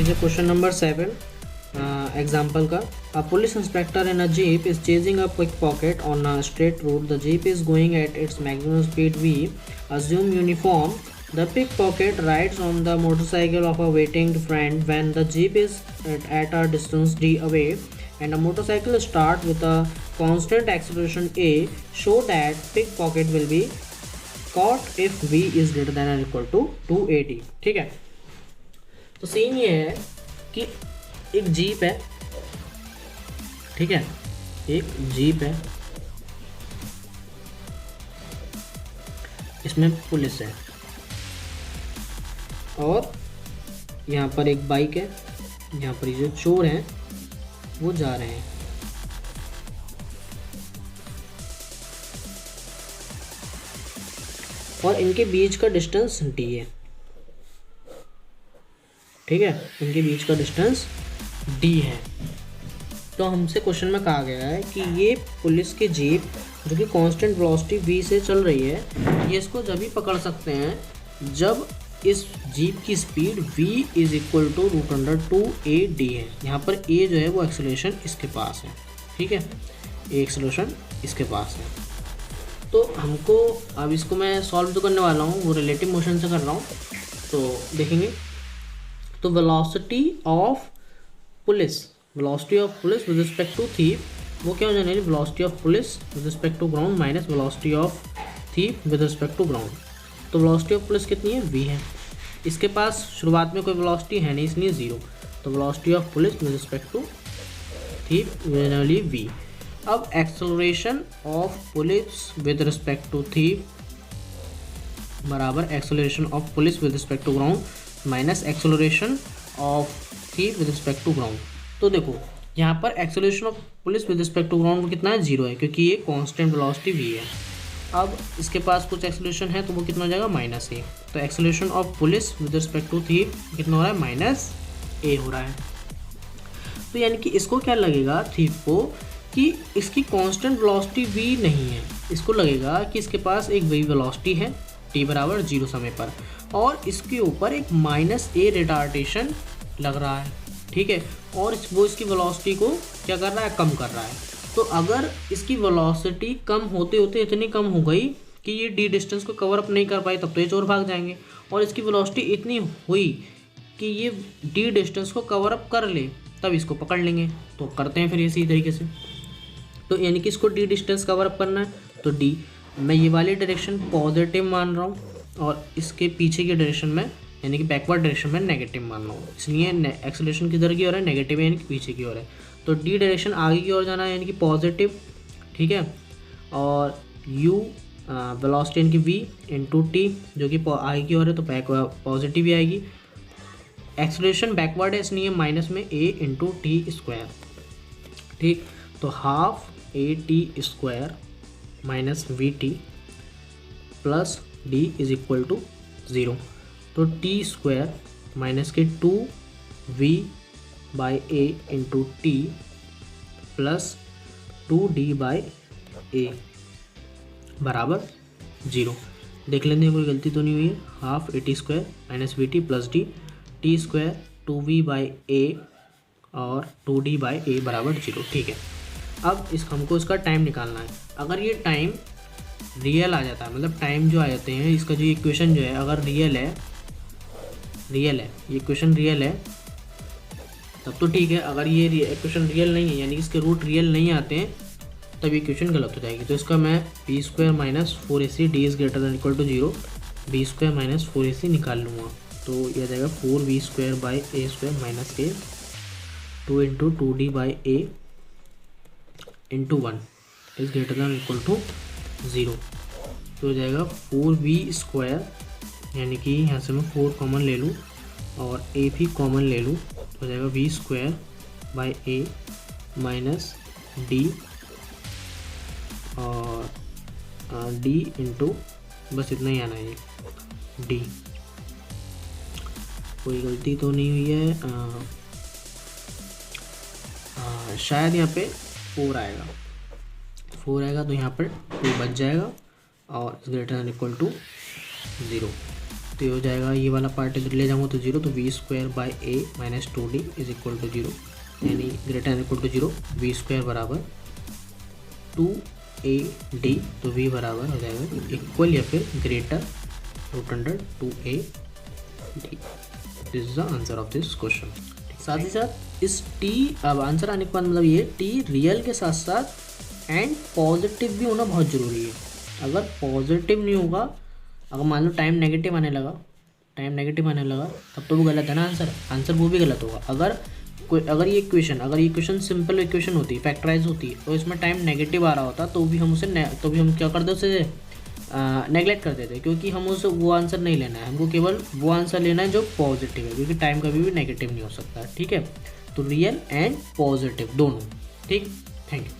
लीजिए question number 7 example का। A police inspector in a jeep is chasing a pick pocket on a straight road. The jeep is going at its maximum speed we assume uniform. The pickpocket rides on the motorcycle of a waiting friend when the jeep is at a distance d away, and a motorcycle start with a constant acceleration a. Show that pickpocket will be caught if v is greater than or equal to 280। ठीक है, तो scene ये है कि एक jeep है, ठीक है, एक जीप है, इसमें पुलिस है और यहाँ पर एक बाइक है, यहाँ पर जो चोर हैं वो जा रहे हैं। और इनके बीच का डिस्टेंस डी है, ठीक है, इनके बीच का डिस्टेंस डी है। तो हमसे क्वेश्चन में कहा गया है कि ये पुलिस की जीप जो कि कांस्टेंट वेलोसिटी v से चल रही है, ये इसको जब भी पकड़ सकते हैं जब इस जीप की speed v is equal to √2ad है। यहाँ पर a जो है वो एक्सेलरेशन इसके पास है, ठीक है, a एक्सेलरेशन इसके पास है। तो हमको अब इसको मैं सॉल्व तो करने वाला हूँ, वो रिलेटिव मोशन से कर रहा हूँ, तो देखेंगे। तो velocity of police with respect to thief, वो क्या हो जाने वाली, velocity of police with respect to ground minus velocity of thief with respect to ground. तो वेलोसिटी ऑफ पुलिस कितनी है, v है, इसके पास शुरुआत में कोई वेलोसिटी है नहीं इसलिए 0। तो velocity of police with respect to thief generally v। अब acceleration of police with respect to thief बराबर acceleration of police with respect to ground minus acceleration of thief with respect to ground. तो देखो यहाँ पर acceleration of police with respect to ground कितना है, 0 है, क्योंकि ये कांस्टेंट वेलोसिटी v है। अब इसके पास कुछ एक्सेलरेशन है तो वो कितना हो जाएगा, -a। तो acceleration of police with respect to thief कितना हो रहा है, -a हो रहा है। तो यानी कि इसको क्या लगेगा थीफ को कि इसकी कांस्टेंट वेलोसिटी v नहीं है, इसको लगेगा कि इसके पास एक v वेलोसिटी है t बराबर 0 समय पर, और इसके ऊपर एक -a रिटार्डेशन लग रहा है, ठीक है, और वो इसकी वेलोसिटी को क्या कर रहा है, कम कर रहा है। तो अगर इसकी वेलोसिटी कम होते होते इतनी कम हो गई कि ये डी डिस्टेंस को कवर अप नहीं कर पाई, तब तो ये चोर भाग जाएंगे। और इसकी वेलोसिटी इतनी हुई कि ये डी डिस्टेंस को कवर अप कर ले, तब इसको पकड़ लेंगे। तो करते हैं फिर इसी तरीके से। तो यानी कि इसको डी डिस्टेंस कवर अप करना है, तो डी मैं ये वाली डायरेक्शन पॉजिटिव मान रहा हूँ और इसके पीछे की डायरेक्शन में यानी कि बैकवर्ड डायरेक्शन में नेगेटिव मान रहा हूँ, इसलिए एक्सेलरेशन किधर की ओर है, नेगेटिव यानी कि पीछे की ओर है। तो डी डायरेक्शन आगे की ओर जाना है यानी कि पॉजिटिव, ठीक है, और यू वेलोसिटी यानी कि v इंटू टी जो कि आगे की ओर है तो पॉजिटिव ही आएगी। एक्सेलरेशन बैकवर्ड है इसलिए माइनस में a इंटू टी स्क्वायर, ठीक, तो half a t² minus v t plus d is equal to 0। तो t² माइनस के 2v by a into t plus 2d by a बराबर 0। देख लेते हैं कोई गलती तो नहीं हुई है। Half a t² minus v t plus d t² 2v by a और 2d बाई a बराबर 0, ठीक है। अब हमको इसका टाइम निकालना है। अगर ये टाइम रियल आ जाता है, मतलब टाइम जो आ जाते हैं, इसका जो इक्वेशन जो है अगर रियल है, ये इक्वेशन रियल है तब तो ठीक है। अगर ये इक्वेशन रियल नहीं है यानी कि इसके रूट रियल नहीं आते हैं तब इक्वेशन गलत हो जाएगी। तो इसका मैं b² minus 4ac d is greater than equal to 0 b² minus 4ac निकाल लूँगा। तो यह आ जाएगा 4v² by a² minus a 2 into 2d by a into 1 is greater than equal to 0। तो हो जाएगा 4v² यानी कि यहाँ से मैं 4 कॉमन ले लूँ और a भी कॉमन ले लूँ, तो हो जाएगा v² by a minus d और d इंटू बस इतना ही आना है d। कोई गलती तो नहीं हुई है, शायद यहाँ पे 4 आएगा, 4 आएगा तो यहाँ पर 2 बच जाएगा और ग्रेटर दैन इक्वल टू 0। तो ये हो जाएगा, ये वाला पार्ट इधर ले जाऊँगा तो 0, तो v square by a minus 2d is equal to 0, यानी greater than equal to 0, v square बराबर 2ad, तो v बराबर हो जाएगा इक्वल या फिर greater root under 2ad। This is the answer of this question. साथ ही साथ इस t, अब आंसर आने के बाद मतलब ये t रियल के साथ साथ एंड पॉजिटिव भी होना बहुत ज़रूरी है। अगर पॉजिटिव नहीं होगा, अगर मान लो टाइम नेगेटिव आने लगा तब तो वो गलत है ना, आंसर वो भी गलत होगा। अगर ये इक्वेशन सिंपल इक्वेशन होती, फैक्टराइज होती, तो इसमें टाइम नेगेटिव आ रहा होता तो भी हम क्या करते उसे नेगलेक्ट कर देते, क्योंकि हम उसे वो आंसर नहीं लेना है, हमको केवल वो आंसर लेना है जो पॉजिटिव है, क्योंकि टाइम कभी भी नेगेटिव नहीं हो सकता। ठीक है, तो रियल एंड पॉजिटिव दोनों। ठीक, थैंक यू।